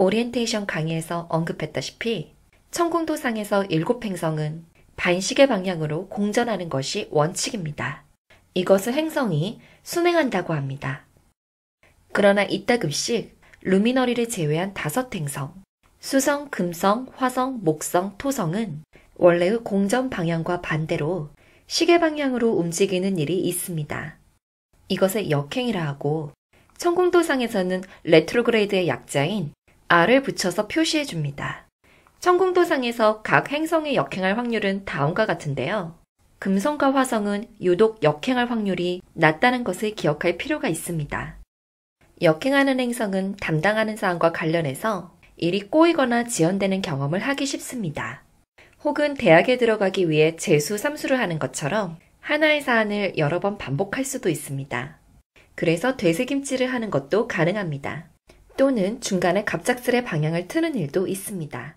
오리엔테이션 강의에서 언급했다시피 천공도상에서 7행성은 반시계 방향으로 공전하는 것이 원칙입니다. 이것을 행성이 순행한다고 합니다. 그러나 이따금씩 루미너리를 제외한 5행성, 수성, 금성, 화성, 목성, 토성은 원래의 공전 방향과 반대로 시계 방향으로 움직이는 일이 있습니다. 이것을 역행이라 하고 천공도상에서는 레트로그레이드의 약자인 R을 붙여서 표시해 줍니다. 천공도상에서 각 행성의 역행할 확률은 다음과 같은데요. 금성과 화성은 유독 역행할 확률이 낮다는 것을 기억할 필요가 있습니다. 역행하는 행성은 담당하는 사항과 관련해서 일이 꼬이거나 지연되는 경험을 하기 쉽습니다. 혹은 대학에 들어가기 위해 재수, 삼수를 하는 것처럼 하나의 사안을 여러 번 반복할 수도 있습니다. 그래서 되새김질을 하는 것도 가능합니다. 또는 중간에 갑작스레 방향을 트는 일도 있습니다.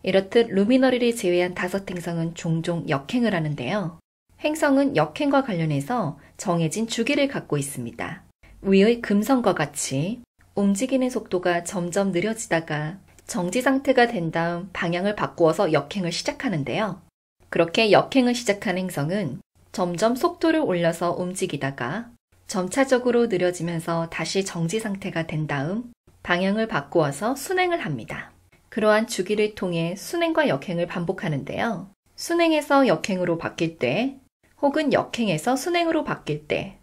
이렇듯 루미너리를 제외한 5행성은 종종 역행을 하는데요. 행성은 역행과 관련해서 정해진 주기를 갖고 있습니다. 위의 금성과 같이 움직이는 속도가 점점 느려지다가 정지 상태가 된 다음 방향을 바꾸어서 역행을 시작하는데요. 그렇게 역행을 시작한 행성은 점점 속도를 올려서 움직이다가 점차적으로 느려지면서 다시 정지 상태가 된 다음 방향을 바꾸어서 순행을 합니다. 그러한 주기를 통해 순행과 역행을 반복하는데요. 순행에서 역행으로 바뀔 때 혹은 역행에서 순행으로 바뀔 때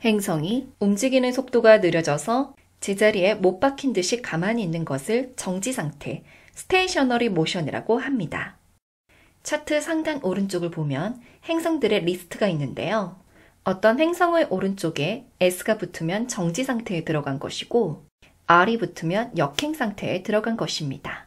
행성이 움직이는 속도가 느려져서 제자리에 못 박힌 듯이 가만히 있는 것을 정지 상태, 스테이셔너리 모션이라고 합니다. 차트 상단 오른쪽을 보면 행성들의 리스트가 있는데요. 어떤 행성의 오른쪽에 S가 붙으면 정지 상태에 들어간 것이고 R이 붙으면 역행 상태에 들어간 것입니다.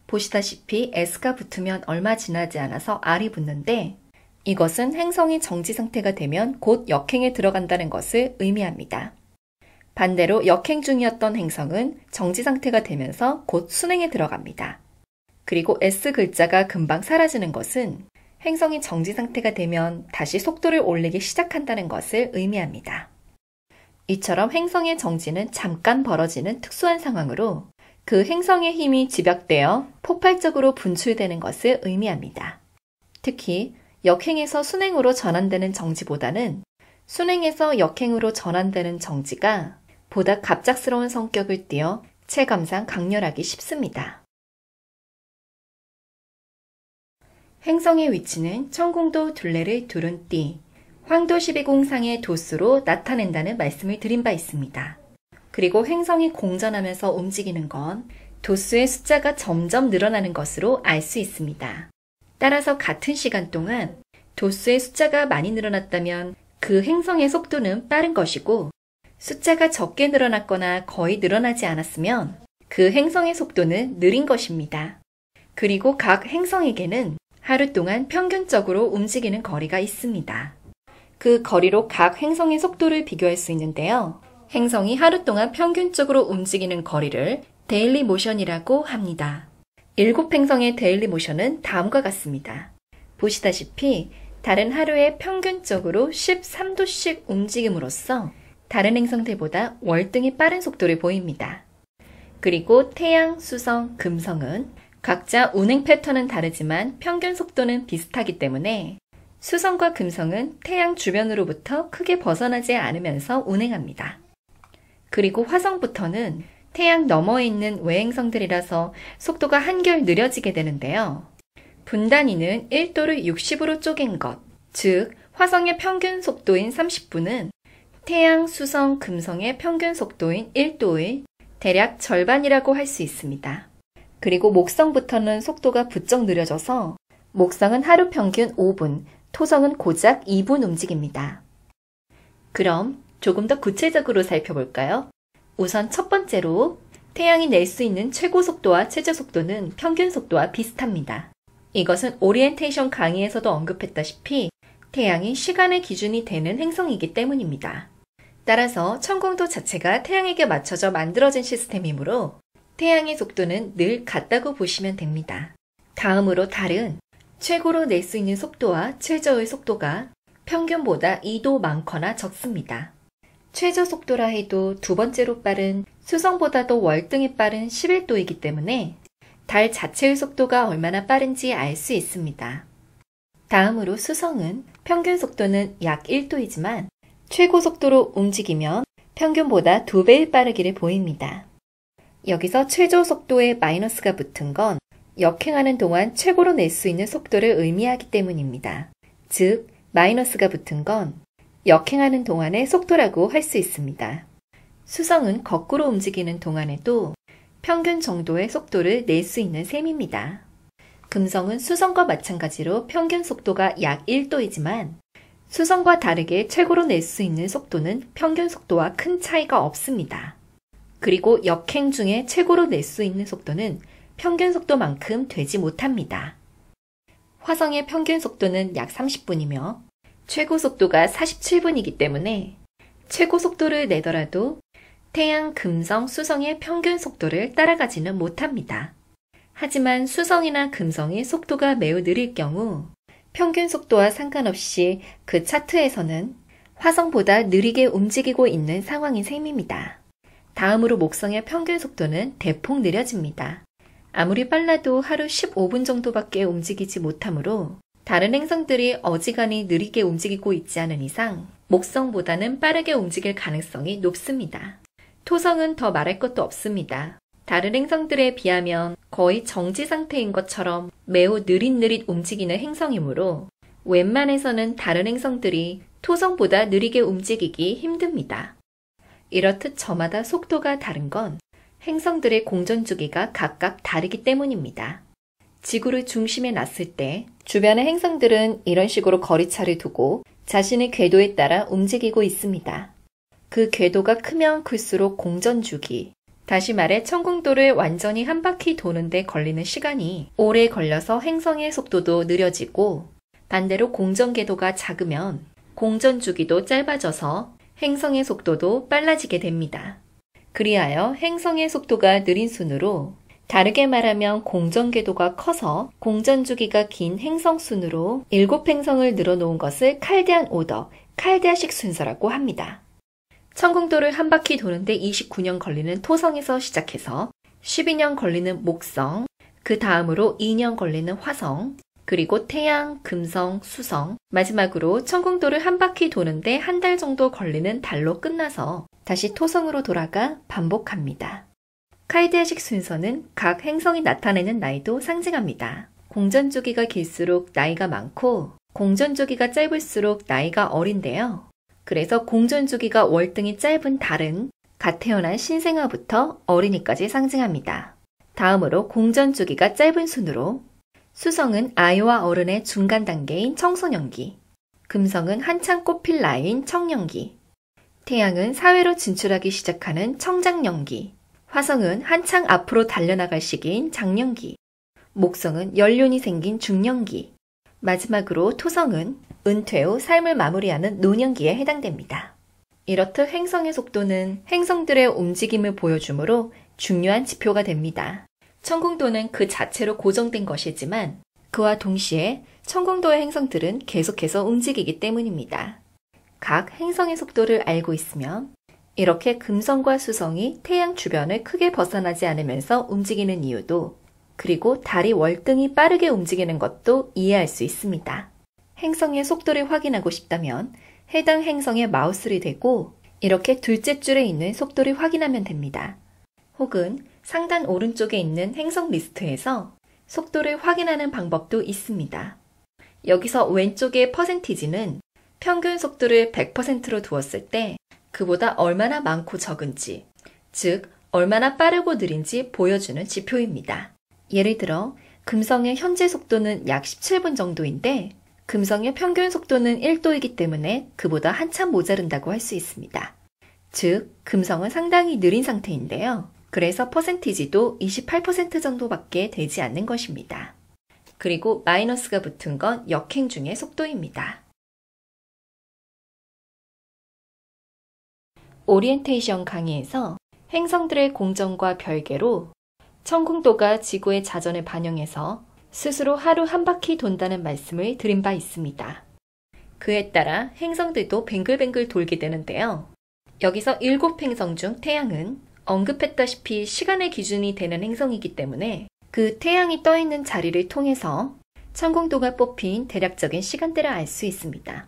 보시다시피 S가 붙으면 얼마 지나지 않아서 R이 붙는데 이것은 행성이 정지 상태가 되면 곧 역행에 들어간다는 것을 의미합니다. 반대로 역행 중이었던 행성은 정지 상태가 되면서 곧 순행에 들어갑니다. 그리고 S 글자가 금방 사라지는 것은 행성이 정지 상태가 되면 다시 속도를 올리기 시작한다는 것을 의미합니다. 이처럼 행성의 정지는 잠깐 벌어지는 특수한 상황으로 그 행성의 힘이 집약되어 폭발적으로 분출되는 것을 의미합니다. 특히 역행에서 순행으로 전환되는 정지보다는 순행에서 역행으로 전환되는 정지가 보다 갑작스러운 성격을 띠어 체감상 강렬하기 쉽습니다. 행성의 위치는 천공도 둘레를 두른 띠, 황도 12공상의 도수로 나타낸다는 말씀을 드린 바 있습니다. 그리고 행성이 공전하면서 움직이는 건 도수의 숫자가 점점 늘어나는 것으로 알 수 있습니다. 따라서 같은 시간 동안 도수의 숫자가 많이 늘어났다면 그 행성의 속도는 빠른 것이고 숫자가 적게 늘어났거나 거의 늘어나지 않았으면 그 행성의 속도는 느린 것입니다. 그리고 각 행성에게는 하루 동안 평균적으로 움직이는 거리가 있습니다. 그 거리로 각 행성의 속도를 비교할 수 있는데요. 행성이 하루 동안 평균적으로 움직이는 거리를 데일리 모션이라고 합니다. 7행성의 데일리 모션은 다음과 같습니다. 보시다시피 달은 하루에 평균적으로 13도씩 움직임으로써 다른 행성들보다 월등히 빠른 속도를 보입니다. 그리고 태양, 수성, 금성은 각자 운행 패턴은 다르지만 평균 속도는 비슷하기 때문에 수성과 금성은 태양 주변으로부터 크게 벗어나지 않으면서 운행합니다. 그리고 화성부터는 태양 너머에 있는 외행성들이라서 속도가 한결 느려지게 되는데요. 분단위는 1도를 60으로 쪼갠 것, 즉 화성의 평균 속도인 30분은 태양, 수성, 금성의 평균 속도인 1도의 대략 절반이라고 할 수 있습니다. 그리고 목성부터는 속도가 부쩍 느려져서 목성은 하루 평균 5분, 토성은 고작 2분 움직입니다. 그럼 조금 더 구체적으로 살펴볼까요? 우선 첫 번째로 태양이 낼 수 있는 최고 속도와 최저 속도는 평균 속도와 비슷합니다. 이것은 오리엔테이션 강의에서도 언급했다시피 태양이 시간의 기준이 되는 행성이기 때문입니다. 따라서 천공도 자체가 태양에게 맞춰져 만들어진 시스템이므로 태양의 속도는 늘 같다고 보시면 됩니다. 다음으로 달은 최고로 낼 수 있는 속도와 최저의 속도가 평균보다 2도 많거나 적습니다. 최저 속도라 해도 두 번째로 빠른 수성보다도 월등히 빠른 11도이기 때문에 달 자체의 속도가 얼마나 빠른지 알 수 있습니다. 다음으로 수성은 평균 속도는 약 1도이지만 최고 속도로 움직이면 평균보다 2배의 빠르기를 보입니다. 여기서 최저 속도에 마이너스가 붙은 건 역행하는 동안 최고로 낼 수 있는 속도를 의미하기 때문입니다. 즉, 마이너스가 붙은 건 역행하는 동안의 속도라고 할 수 있습니다. 수성은 거꾸로 움직이는 동안에도 평균 정도의 속도를 낼 수 있는 셈입니다. 금성은 수성과 마찬가지로 평균 속도가 약 1도이지만 수성과 다르게 최고로 낼 수 있는 속도는 평균 속도와 큰 차이가 없습니다. 그리고 역행 중에 최고로 낼 수 있는 속도는 평균 속도만큼 되지 못합니다. 화성의 평균 속도는 약 30분이며 최고 속도가 47분이기 때문에 최고 속도를 내더라도 태양, 금성, 수성의 평균 속도를 따라가지는 못합니다. 하지만 수성이나 금성의 속도가 매우 느릴 경우 평균 속도와 상관없이 그 차트에서는 화성보다 느리게 움직이고 있는 상황인 셈입니다. 다음으로 목성의 평균 속도는 대폭 느려집니다. 아무리 빨라도 하루 15분 정도밖에 움직이지 못하므로 다른 행성들이 어지간히 느리게 움직이고 있지 않은 이상 목성보다는 빠르게 움직일 가능성이 높습니다. 토성은 더 말할 것도 없습니다. 다른 행성들에 비하면 거의 정지 상태인 것처럼 매우 느릿느릿 움직이는 행성이므로 웬만해서는 다른 행성들이 토성보다 느리게 움직이기 힘듭니다. 이렇듯 저마다 속도가 다른 건 행성들의 공전 주기가 각각 다르기 때문입니다. 지구를 중심에 놨을 때 주변의 행성들은 이런 식으로 거리차를 두고 자신의 궤도에 따라 움직이고 있습니다. 그 궤도가 크면 클수록 공전 주기, 다시 말해 천공도를 완전히 한 바퀴 도는데 걸리는 시간이 오래 걸려서 행성의 속도도 느려지고 반대로 공전 궤도가 작으면 공전 주기도 짧아져서 행성의 속도도 빨라지게 됩니다. 그리하여 행성의 속도가 느린 순으로, 다르게 말하면 공전 궤도가 커서 공전 주기가 긴 행성 순으로 7행성을 늘어놓은 것을 칼데안 오더, 칼데아식 순서라고 합니다. 천공도를 한 바퀴 도는데 29년 걸리는 토성에서 시작해서 12년 걸리는 목성, 그 다음으로 2년 걸리는 화성, 그리고 태양, 금성, 수성, 마지막으로 천공도를 한 바퀴 도는데 한 달 정도 걸리는 달로 끝나서 다시 토성으로 돌아가 반복합니다. 칼데아식 순서는 각 행성이 나타내는 나이도 상징합니다. 공전 주기가 길수록 나이가 많고 공전 주기가 짧을수록 나이가 어린데요. 그래서 공전 주기가 월등히 짧은 달은 갓 태어난 신생아부터 어린이까지 상징합니다. 다음으로 공전 주기가 짧은 순으로 수성은 아이와 어른의 중간 단계인 청소년기, 금성은 한창 꽃필 나이인 청년기, 태양은 사회로 진출하기 시작하는 청장년기, 화성은 한창 앞으로 달려나갈 시기인 장년기, 목성은 연륜이 생긴 중년기, 마지막으로 토성은 은퇴 후 삶을 마무리하는 노년기에 해당됩니다. 이렇듯 행성의 속도는 행성들의 움직임을 보여주므로 중요한 지표가 됩니다. 천공도는 그 자체로 고정된 것이지만 그와 동시에 천공도의 행성들은 계속해서 움직이기 때문입니다. 각 행성의 속도를 알고 있으면 이렇게 금성과 수성이 태양 주변을 크게 벗어나지 않으면서 움직이는 이유도, 그리고 달이 월등히 빠르게 움직이는 것도 이해할 수 있습니다. 행성의 속도를 확인하고 싶다면 해당 행성에 마우스를 대고 이렇게 둘째 줄에 있는 속도를 확인하면 됩니다. 혹은 상단 오른쪽에 있는 행성 리스트에서 속도를 확인하는 방법도 있습니다. 여기서 왼쪽의 퍼센티지는 평균 속도를 100%로 두었을 때 그보다 얼마나 많고 적은지, 즉 얼마나 빠르고 느린지 보여주는 지표입니다. 예를 들어 금성의 현재 속도는 약 17분 정도인데 금성의 평균 속도는 1도이기 때문에 그보다 한참 모자른다고 할 수 있습니다. 즉 금성은 상당히 느린 상태인데요. 그래서 퍼센티지도 28% 정도밖에 되지 않는 것입니다. 그리고 마이너스가 붙은 건 역행 중의 속도입니다. 오리엔테이션 강의에서 행성들의 공전과 별개로 천공도가 지구의 자전을 반영해서 스스로 하루 한 바퀴 돈다는 말씀을 드린 바 있습니다. 그에 따라 행성들도 뱅글뱅글 돌게 되는데요. 여기서 7행성 중 태양은 언급했다시피 시간의 기준이 되는 행성이기 때문에 그 태양이 떠 있는 자리를 통해서 천공도가 뽑힌 대략적인 시간대를 알 수 있습니다.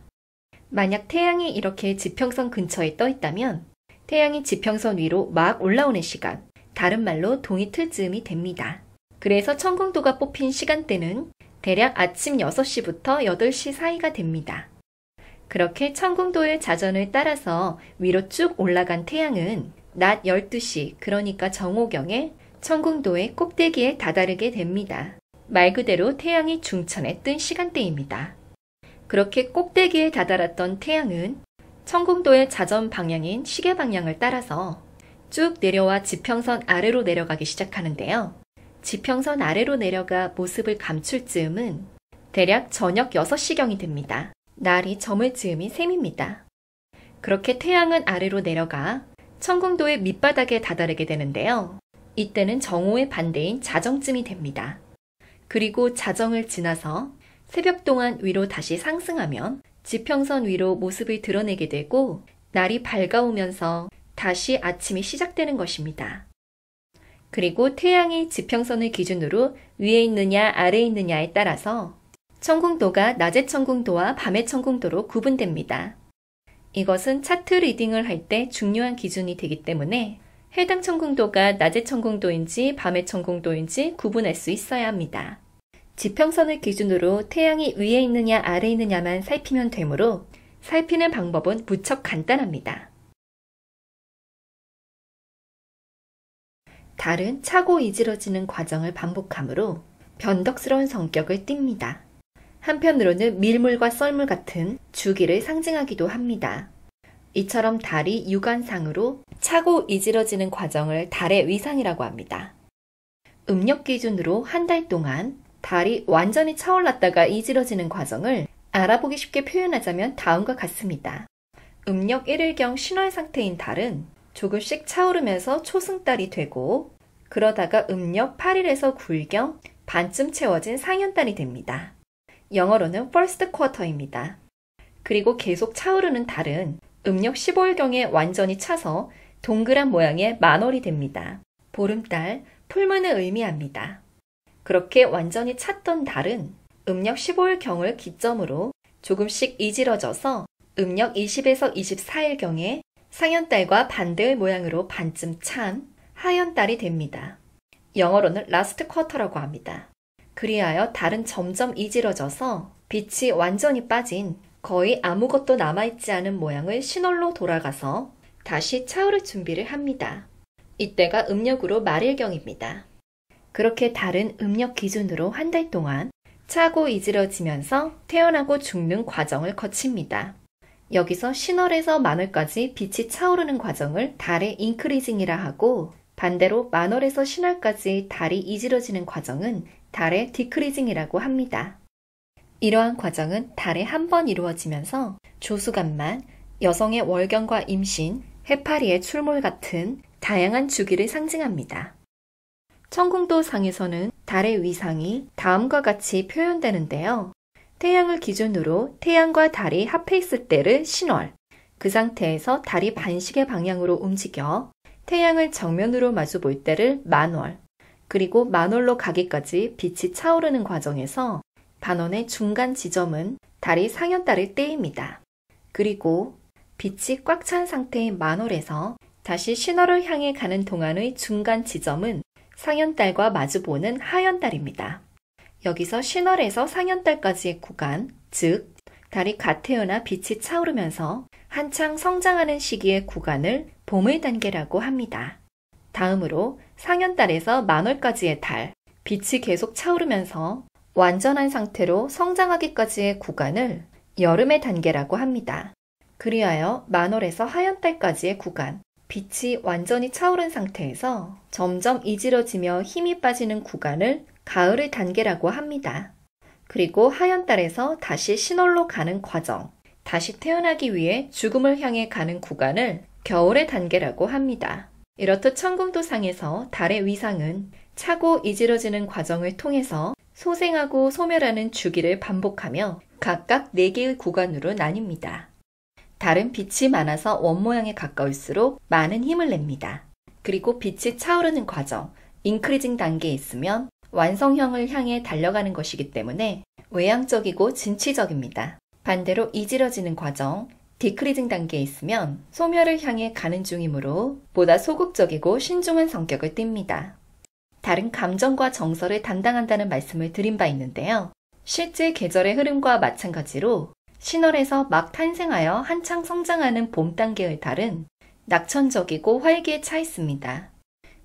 만약 태양이 이렇게 지평선 근처에 떠 있다면 태양이 지평선 위로 막 올라오는 시간, 다른 말로 동이틀쯤이 됩니다. 그래서 천공도가 뽑힌 시간대는 대략 아침 6시부터 8시 사이가 됩니다. 그렇게 천공도의 자전을 따라서 위로 쭉 올라간 태양은 낮 12시, 그러니까 정오경에 천공도의 꼭대기에 다다르게 됩니다. 말 그대로 태양이 중천에 뜬 시간대입니다. 그렇게 꼭대기에 다다랐던 태양은 천공도의 자전 방향인 시계 방향을 따라서 쭉 내려와 지평선 아래로 내려가기 시작하는데요. 지평선 아래로 내려가 모습을 감출 즈음은 대략 저녁 6시경이 됩니다. 날이 저물 즈음인 셈입니다. 그렇게 태양은 아래로 내려가 천공도의 밑바닥에 다다르게 되는데요. 이때는 정오의 반대인 자정쯤이 됩니다. 그리고 자정을 지나서 새벽 동안 위로 다시 상승하면 지평선 위로 모습을 드러내게 되고 날이 밝아오면서 다시 아침이 시작되는 것입니다. 그리고 태양이 지평선을 기준으로 위에 있느냐 아래에 있느냐에 따라서 천공도가 낮의 천공도와 밤의 천공도로 구분됩니다. 이것은 차트 리딩을 할 때 중요한 기준이 되기 때문에 해당 천공도가 낮의 천공도인지 밤의 천공도인지 구분할 수 있어야 합니다. 지평선을 기준으로 태양이 위에 있느냐 아래에 있느냐만 살피면 되므로 살피는 방법은 무척 간단합니다. 달은 차고 이지러지는 과정을 반복하므로 변덕스러운 성격을 띱니다. 한편으로는 밀물과 썰물 같은 주기를 상징하기도 합니다. 이처럼 달이 유관상으로 차고 이지러지는 과정을 달의 위상이라고 합니다. 음력 기준으로 한 달 동안 달이 완전히 차올랐다가 이지러지는 과정을 알아보기 쉽게 표현하자면 다음과 같습니다. 음력 1일경 신월 상태인 달은 조금씩 차오르면서 초승달이 되고 그러다가 음력 8일에서 9일경 반쯤 채워진 상현달이 됩니다. 영어로는 first quarter입니다. 그리고 계속 차오르는 달은 음력 15일경에 완전히 차서 동그란 모양의 만월이 됩니다. 보름달, 풀문을 의미합니다. 그렇게 완전히 찼던 달은 음력 15일경을 기점으로 조금씩 이지러져서 음력 20에서 24일경에 상현달과 반대의 모양으로 반쯤 찬 하현달이 됩니다. 영어로는 last quarter라고 합니다. 그리하여 달은 점점 이지러져서 빛이 완전히 빠진 거의 아무것도 남아있지 않은 모양의 신월로 돌아가서 다시 차오를 준비를 합니다. 이때가 음력으로 말일경입니다. 그렇게 달은 음력 기준으로 한 달 동안 차고 이지러지면서 태어나고 죽는 과정을 거칩니다. 여기서 신월에서 만월까지 빛이 차오르는 과정을 달의 인크리징이라 하고 반대로 만월에서 신월까지 달이 이지러지는 과정은 달의 디크리징이라고 합니다. 이러한 과정은 달에 한 번 이루어지면서 조수간만, 여성의 월경과 임신, 해파리의 출몰 같은 다양한 주기를 상징합니다. 천공도 상에서는 달의 위상이 다음과 같이 표현되는데요. 태양을 기준으로 태양과 달이 합해 있을 때를 신월, 그 상태에서 달이 반시계 방향으로 움직여 태양을 정면으로 마주 볼 때를 만월, 그리고 만월로 가기까지 빛이 차오르는 과정에서 반원의 중간 지점은 달이 상현달을 때입니다. 그리고 빛이 꽉 찬 상태인 만월에서 다시 신월을 향해 가는 동안의 중간 지점은 상현달과 마주보는 하현달입니다. 여기서 신월에서 상현달까지의 구간, 즉 달이 갓 태어나 빛이 차오르면서 한창 성장하는 시기의 구간을 봄의 단계라고 합니다. 다음으로 상현달에서 만월까지의 달, 빛이 계속 차오르면서 완전한 상태로 성장하기까지의 구간을 여름의 단계라고 합니다. 그리하여 만월에서 하현달까지의 구간, 빛이 완전히 차오른 상태에서 점점 이지러지며 힘이 빠지는 구간을 가을의 단계라고 합니다. 그리고 하현달에서 다시 신월로 가는 과정, 다시 태어나기 위해 죽음을 향해 가는 구간을 겨울의 단계라고 합니다. 이렇듯 천공도상에서 달의 위상은 차고 이지러지는 과정을 통해서 소생하고 소멸하는 주기를 반복하며 각각 4개의 구간으로 나뉩니다. 달은 빛이 많아서 원 모양에 가까울수록 많은 힘을 냅니다. 그리고 빛이 차오르는 과정, 인크리징 단계에 있으면 완성형을 향해 달려가는 것이기 때문에 외향적이고 진취적입니다. 반대로 이지러지는 과정, 디크리징 단계에 있으면 소멸을 향해 가는 중이므로 보다 소극적이고 신중한 성격을 띱니다. 다른 감정과 정서를 담당한다는 말씀을 드린 바 있는데요. 실제 계절의 흐름과 마찬가지로 신월에서 막 탄생하여 한창 성장하는 봄 단계의 달은 낙천적이고 활기에 차 있습니다.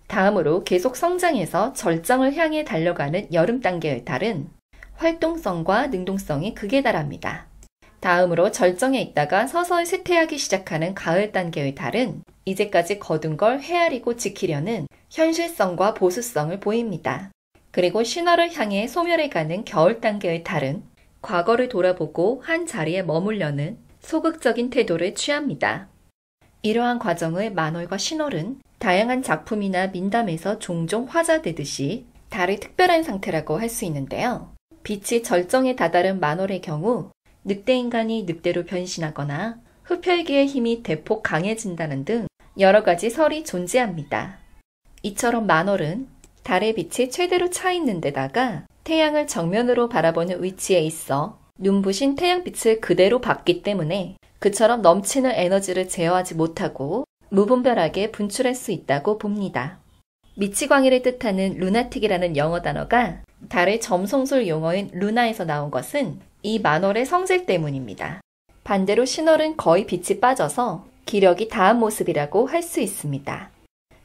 다음으로 계속 성장해서 절정을 향해 달려가는 여름 단계의 달은 활동성과 능동성이 극에 달합니다. 다음으로 절정에 있다가 서서히 쇠퇴하기 시작하는 가을 단계의 달은 이제까지 거둔 걸 헤아리고 지키려는 현실성과 보수성을 보입니다. 그리고 신월을 향해 소멸해 가는 겨울 단계의 달은 과거를 돌아보고 한 자리에 머물려는 소극적인 태도를 취합니다. 이러한 과정을 만월과 신월은 다양한 작품이나 민담에서 종종 화자되듯이 달의 특별한 상태라고 할 수 있는데요. 빛이 절정에 다다른 만월의 경우 늑대인간이 늑대로 변신하거나 흡혈귀의 힘이 대폭 강해진다는 등 여러 가지 설이 존재합니다. 이처럼 만월은 달의 빛이 최대로 차 있는 데다가 태양을 정면으로 바라보는 위치에 있어 눈부신 태양빛을 그대로 받기 때문에 그처럼 넘치는 에너지를 제어하지 못하고 무분별하게 분출할 수 있다고 봅니다. 미치광이를 뜻하는 루나틱이라는 영어 단어가 달의 점성술 용어인 루나에서 나온 것은 이 만월의 성질 때문입니다. 반대로 신월은 거의 빛이 빠져서 기력이 다한 모습이라고 할 수 있습니다.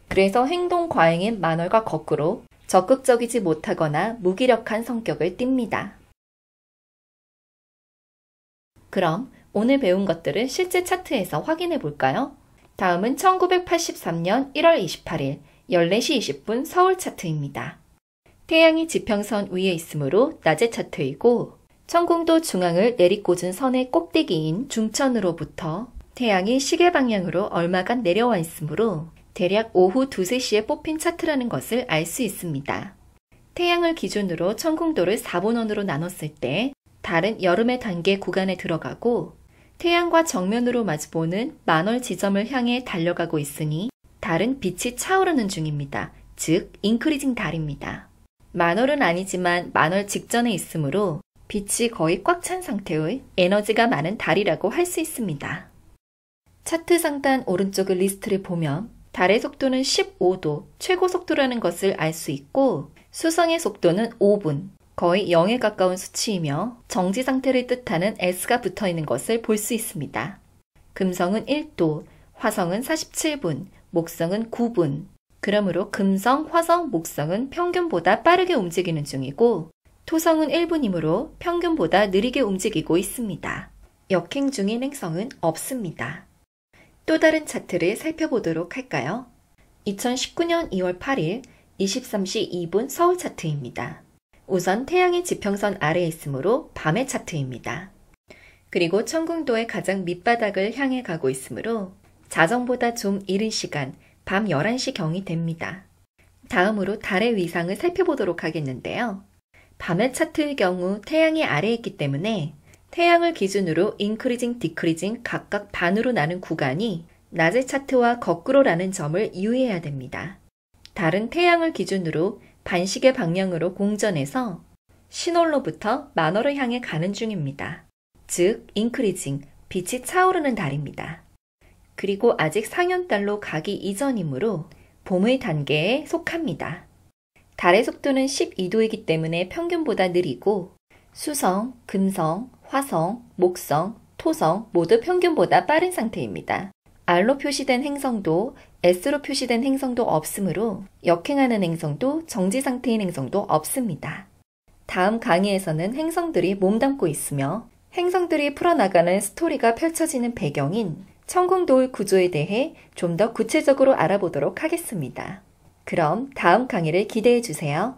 그래서 행동 과잉인 만월과 거꾸로 적극적이지 못하거나 무기력한 성격을 띱니다. 그럼 오늘 배운 것들을 실제 차트에서 확인해 볼까요? 다음은 1983년 1월 28일 14시 20분 서울 차트입니다. 태양이 지평선 위에 있으므로 낮의 차트이고 천궁도 중앙을 내리꽂은 선의 꼭대기인 중천으로부터 태양이 시계 방향으로 얼마간 내려와 있으므로 대략 오후 2, 3시에 뽑힌 차트라는 것을 알 수 있습니다. 태양을 기준으로 천궁도를 4분원으로 나눴을 때 달은 여름의 단계 구간에 들어가고 태양과 정면으로 마주보는 만월 지점을 향해 달려가고 있으니 달은 빛이 차오르는 중입니다. 즉 인크리징 달입니다. 만월은 아니지만 만월 직전에 있으므로 빛이 거의 꽉 찬 상태의 에너지가 많은 달이라고 할 수 있습니다. 차트 상단 오른쪽의 리스트를 보면 달의 속도는 15도, 최고 속도라는 것을 알 수 있고 수성의 속도는 5분, 거의 0에 가까운 수치이며 정지 상태를 뜻하는 S가 붙어있는 것을 볼 수 있습니다. 금성은 1도, 화성은 47분, 목성은 9분. 그러므로 금성, 화성, 목성은 평균보다 빠르게 움직이는 중이고 토성은 1분이므로 평균보다 느리게 움직이고 있습니다. 역행 중인 행성은 없습니다. 또 다른 차트를 살펴보도록 할까요? 2019년 2월 8일 23시 2분 서울 차트입니다. 우선 태양의 지평선 아래에 있으므로 밤의 차트입니다. 그리고 천궁도의 가장 밑바닥을 향해 가고 있으므로 자정보다 좀 이른 시간, 밤 11시경이 됩니다. 다음으로 달의 위상을 살펴보도록 하겠는데요. 밤의 차트의 경우 태양이 아래에 있기 때문에 태양을 기준으로 인크리징, 디크리징 각각 반으로 나눈 구간이 낮의 차트와 거꾸로라는 점을 유의해야 됩니다. 달은 태양을 기준으로 반시계 방향으로 공전해서 신월로부터 만월을 향해 가는 중입니다. 즉 인크리징, 빛이 차오르는 달입니다. 그리고 아직 상현달로 가기 이전이므로 봄의 단계에 속합니다. 달의 속도는 12도이기 때문에 평균보다 느리고 수성, 금성, 화성, 목성, 토성 모두 평균보다 빠른 상태입니다. R로 표시된 행성도 S로 표시된 행성도 없으므로 역행하는 행성도 정지 상태인 행성도 없습니다. 다음 강의에서는 행성들이 몸담고 있으며 행성들이 풀어나가는 스토리가 펼쳐지는 배경인 천궁도의 구조에 대해 좀 더 구체적으로 알아보도록 하겠습니다. 그럼 다음 강의를 기대해 주세요.